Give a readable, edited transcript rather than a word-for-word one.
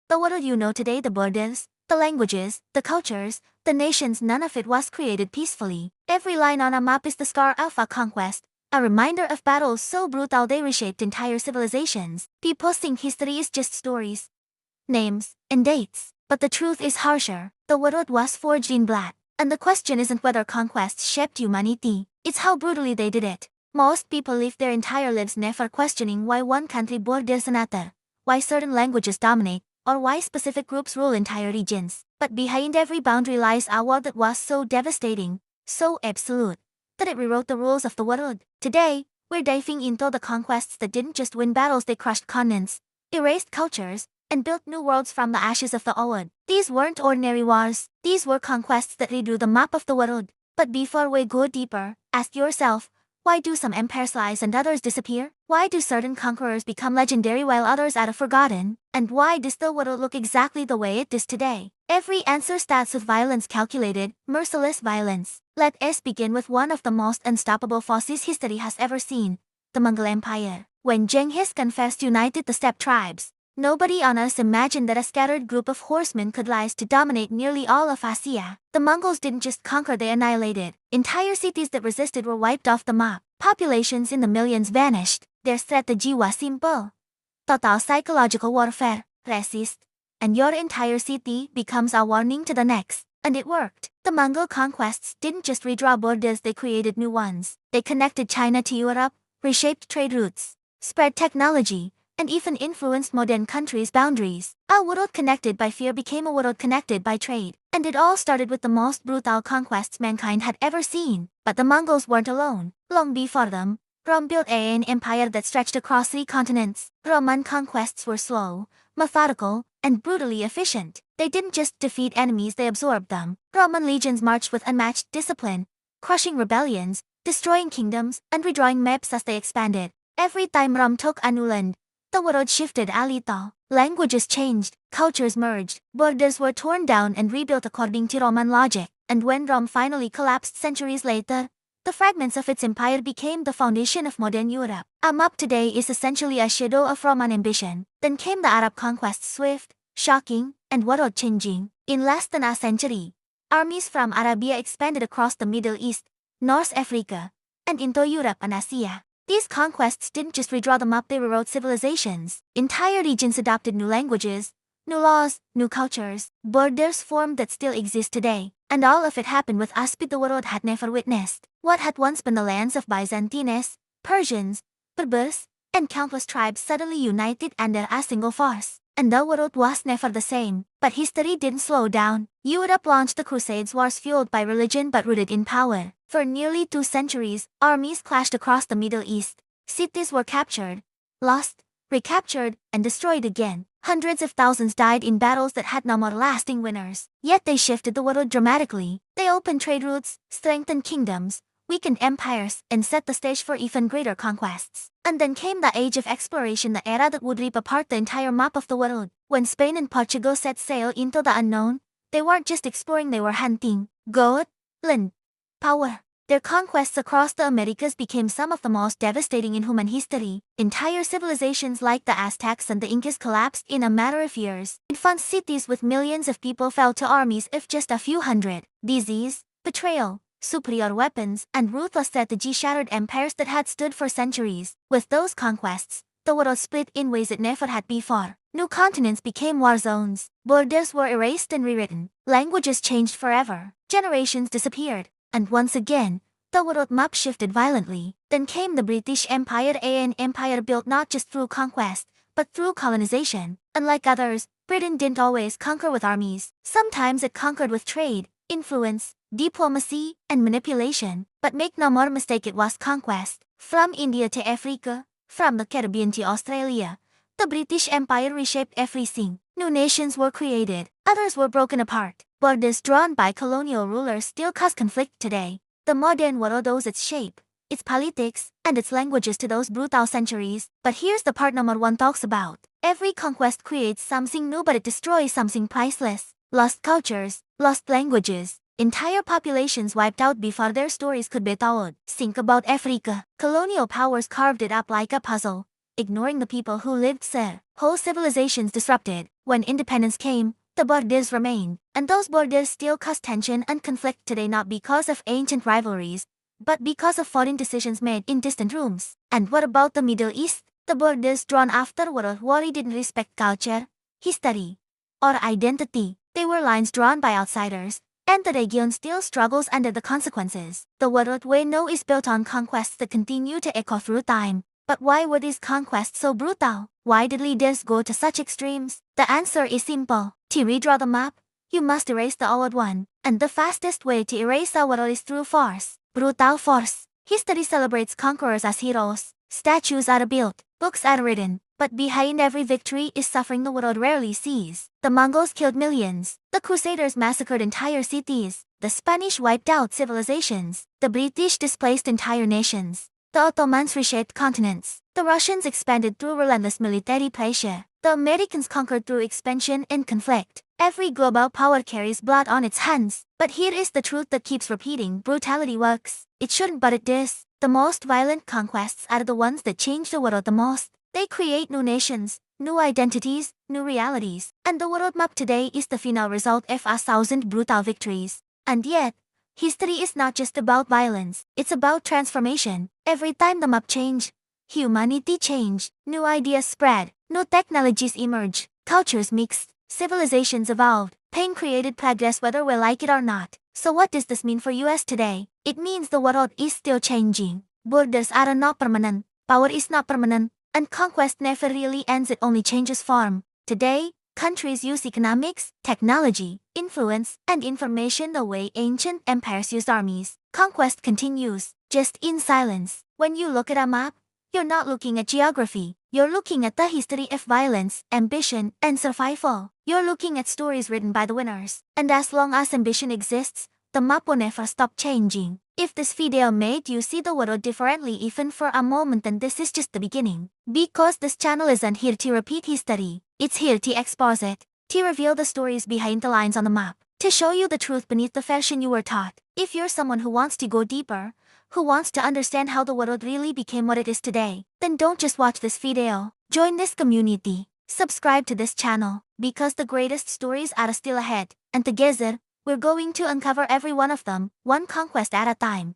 The world you know today, the borders, the languages, the cultures, the nations, none of it was created peacefully. Every line on a map is the scar of a conquest, a reminder of battles so brutal they reshaped entire civilizations. People think history is just stories, names, and dates. But the truth is harsher. The world was forged in blood. And the question isn't whether conquests shaped humanity, it's how brutally they did it. Most people live their entire lives never questioning why one country borders another, why certain languages dominate, or why specific groups rule entire regions. But behind every boundary lies a war that was so devastating, so absolute, that it rewrote the rules of the world. Today, we're diving into the conquests that didn't just win battles, they crushed continents, erased cultures, and built new worlds from the ashes of the old. These weren't ordinary wars, these were conquests that redrew the map of the world. But before we go deeper, ask yourself, why do some empires rise and others disappear? Why do certain conquerors become legendary while others are forgotten? And why does the world look exactly the way it does today? Every answer starts with violence, calculated, merciless violence. Let us begin with one of the most unstoppable forces history has ever seen, the Mongol Empire. When Genghis Khan first united the steppe tribes, nobody on Earth imagined that a scattered group of horsemen could rise to dominate nearly all of Asia. The Mongols didn't just conquer, they annihilated. Entire cities that resisted were wiped off the map. Populations in the millions vanished. Their strategy was simple: total psychological warfare. Resist, and your entire city becomes a warning to the next. And it worked. The Mongol conquests didn't just redraw borders, they created new ones. They connected China to Europe, reshaped trade routes, spread technology, and even influenced modern countries' boundaries. A world connected by fear became a world connected by trade. And it all started with the most brutal conquests mankind had ever seen. But the Mongols weren't alone. Long before them, Rome built an empire that stretched across 3 continents. Roman conquests were slow, methodical, and brutally efficient. They didn't just defeat enemies, they absorbed them. Roman legions marched with unmatched discipline, crushing rebellions, destroying kingdoms, and redrawing maps as they expanded. Every time Rome took a new land, the world shifted a little. Languages changed, cultures merged, borders were torn down and rebuilt according to Roman logic. And when Rome finally collapsed centuries later, the fragments of its empire became the foundation of modern Europe. A map today is essentially a shadow of Roman ambition. Then came the Arab conquests, swift, shocking, and world-changing. In less than a century, armies from Arabia expanded across the Middle East, North Africa, and into Europe and Asia. These conquests didn't just redraw the map, they rewrote civilizations. Entire regions adopted new languages, new laws, new cultures. Borders formed that still exist today. And all of it happened with a speed the world had never witnessed. What had once been the lands of Byzantines, Persians, Berbers, and countless tribes suddenly united under a single force. And the world was never the same. But history didn't slow down. Europe launched the Crusades, wars fueled by religion but rooted in power. For nearly 2 centuries, armies clashed across the Middle East. Cities were captured, lost, recaptured, and destroyed again. Hundreds of thousands died in battles that had no more lasting winners. Yet they shifted the world dramatically. They opened trade routes, strengthened kingdoms, weakened empires, and set the stage for even greater conquests. And then came the age of exploration, the era that would rip apart the entire map of the world. When Spain and Portugal set sail into the unknown, they weren't just exploring, they were hunting gold, land, power. Their conquests across the Americas became some of the most devastating in human history. Entire civilizations like the Aztecs and the Incas collapsed in a matter of years. Infant cities with millions of people fell to armies of just a few hundred. Disease, betrayal, superior weapons, and ruthless strategy shattered empires that had stood for centuries. With those conquests, the world split in ways it never had before. New continents became war zones. Borders were erased and rewritten. Languages changed forever. Generations disappeared. And once again, the world map shifted violently. Then came the British Empire, an empire built not just through conquest, but through colonization. Unlike others, Britain didn't always conquer with armies. Sometimes it conquered with trade, influence, diplomacy, and manipulation. But make no more mistake, it was conquest. From India to Africa, from the Caribbean to Australia, the British Empire reshaped everything. New nations were created, others were broken apart. Borders drawn by colonial rulers still cause conflict today. The modern world owes its shape, its politics, and its languages to those brutal centuries. But here's the part no one talks about. Every conquest creates something new, but it destroys something priceless. Lost cultures, lost languages, entire populations wiped out before their stories could be told. Think about Africa. Colonial powers carved it up like a puzzle, ignoring the people who lived there. Whole civilizations disrupted. When independence came, the borders remained, and those borders still cause tension and conflict today, not because of ancient rivalries, but because of foreign decisions made in distant rooms. And what about the Middle East? The borders drawn after World War I didn't respect culture, history, or identity. They were lines drawn by outsiders, and the region still struggles under the consequences. The world we know is built on conquests that continue to echo through time. But why were these conquests so brutal? Why did leaders go to such extremes? The answer is simple. To redraw the map, you must erase the old one. And the fastest way to erase our world is through force. Brutal force. History celebrates conquerors as heroes. Statues are built, books are written, but behind every victory is suffering the world rarely sees. The Mongols killed millions. The Crusaders massacred entire cities. The Spanish wiped out civilizations. The British displaced entire nations. The Ottomans reshaped continents. The Russians expanded through relentless military pressure. The Americans conquered through expansion and conflict. Every global power carries blood on its hands. But here is the truth that keeps repeating: brutality works. It shouldn't, but it does. The most violent conquests are the ones that change the world the most. They create new nations, new identities, new realities. And the world map today is the final result of 1,000 brutal victories. And yet, history is not just about violence, it's about transformation. Every time the map changed, humanity changed. New ideas spread, new technologies emerged, cultures mixed, civilizations evolved. Pain created progress whether we like it or not. So what does this mean for US today? It means the world is still changing. Borders are not permanent, power is not permanent, and conquest never really ends, it only changes form. Today, countries use economics, technology, influence, and information the way ancient empires used armies. Conquest continues, just in silence. When you look at a map, you're not looking at geography. You're looking at the history of violence, ambition, and survival. You're looking at stories written by the winners. And as long as ambition exists, the map will never stop changing. If this video made you see the world differently even for a moment, then this is just the beginning. Because this channel isn't here to repeat history. It's here to expose it, to reveal the stories behind the lines on the map, to show you the truth beneath the version you were taught. If you're someone who wants to go deeper, who wants to understand how the world really became what it is today, then don't just watch this video. Join this community. Subscribe to this channel, because the greatest stories are still ahead, and together, we're going to uncover every one of them, one conquest at a time.